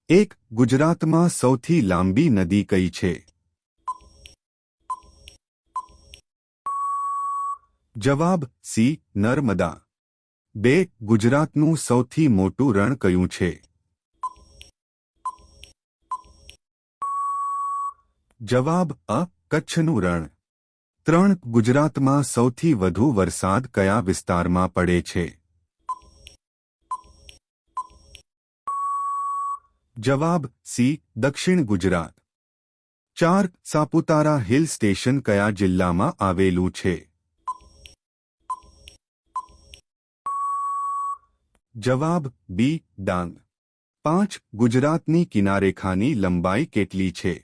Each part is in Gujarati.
એક ગુજરાતમાં સૌથી લાંબી નદી કઈ છે? જવાબ સી નર્મદા. 2 ગુજરાતનું સૌથી મોટું રણ કયું છે? જવાબ અ કચ્છનું રણ. 3 ગુજરાતમાં સૌથી વધુ વરસાદ કયા વિસ્તારમાં પડે છે? જવાબ સી દક્ષિણ ગુજરાત. 4 સાપુતારા હિલ સ્ટેશન કયા જિલ્લામાં આવેલું છે? જવાબ બી ડાંગ. 5 ગુજરાતની કિનારેખાની લંબાઈ કેટલી છે?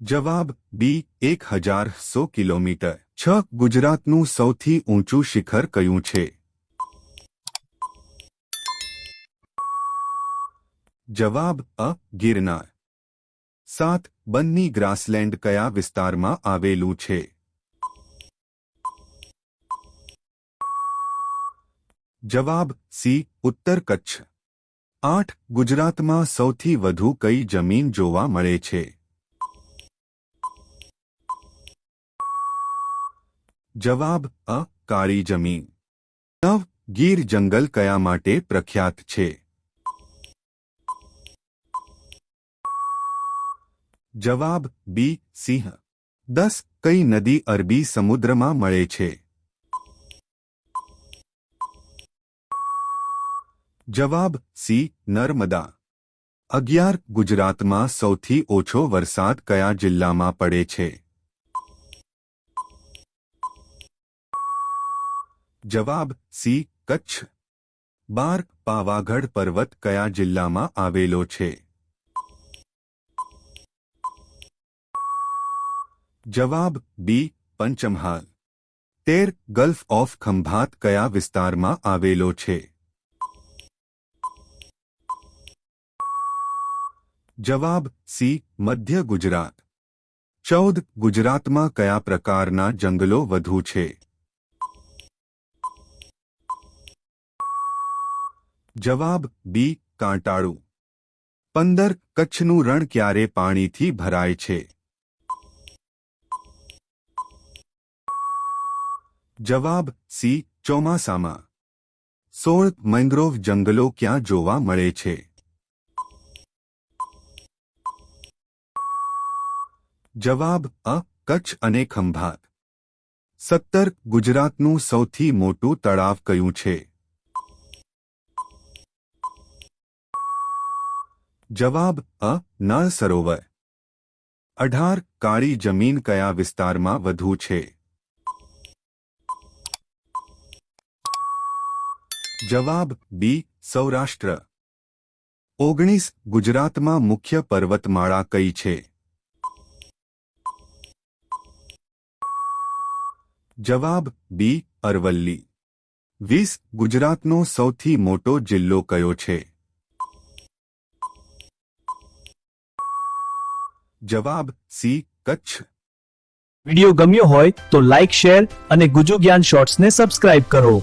જવાબ બી 1100 કિલોમીટર. 6 ગુજરાતનું સૌથી ઊંચું શિખર કયું છે? જવાબ અ ગિરનાર. 7 બન્ની ગ્રાસલેન્ડ કયા વિસ્તારમાં આવેલું છે? જવાબ સી ઉત્તર કચ્છ. 8 ગુજરાતમાં સૌથી વધુ કઈ જમીન જોવા મળે છે? જવાબ અ કાળી જમીન. 9 ગીર જંગલ કયા માટે પ્રખ્યાત છે? જવાબ બી સિંહ. 10 કઈ નદી અરબી સમુદ્રમાં મળે છે? જવાબ સી નર્મદા. 11 ગુજરાતમાં સૌથી ઓછો વરસાદ કયા જિલ્લામાં પડે છે? જવાબ સી કચ્છ. 12 પાવાગઢ પર્વત કયા જિલ્લામાં આવેલો છે? જવાબ બી પંચમહાલ. 13 ગલ્ફ ઓફ ખંભાત કયા વિસ્તારમાં આવેલો છે? જવાબ સી મધ્ય ગુજરાત. 14 ગુજરાતમાં કયા પ્રકારના જંગલો વધુ છે? જવાબ બી કાંટાળું. 15 કચ્છનું રણ ક્યારે પાણીથી ભરાય છે? જવાબ સી ચોમાસામાં. 16 મેંગ્રોવ જંગલો ક્યાં જોવા મળે છે? જવાબ અ કચ્છ અને ખંભાત. 17 ગુજરાતનું સૌથી મોટું તળાવ કયું છે? જવાબ અ નળ સરોવર. 18 કાળી જમીન કયા વિસ્તારમાં વધુ છે? જવાબ બી સૌરાષ્ટ્ર. 19 ગુજરાતમાં મુખ્ય પર્વતમાળા કઈ છે? જવાબ બી અરવલ્લી. 20 ગુજરાતનો સૌથી મોટો જિલ્લો કયો છે? જવાબ સી કચ્છ. વિડિયો ગમ્યો હોય તો લાઇક શેર અને ગુજુ જ્ઞાન શોર્ટ્સને સબસ્ક્રાઇબ કરો.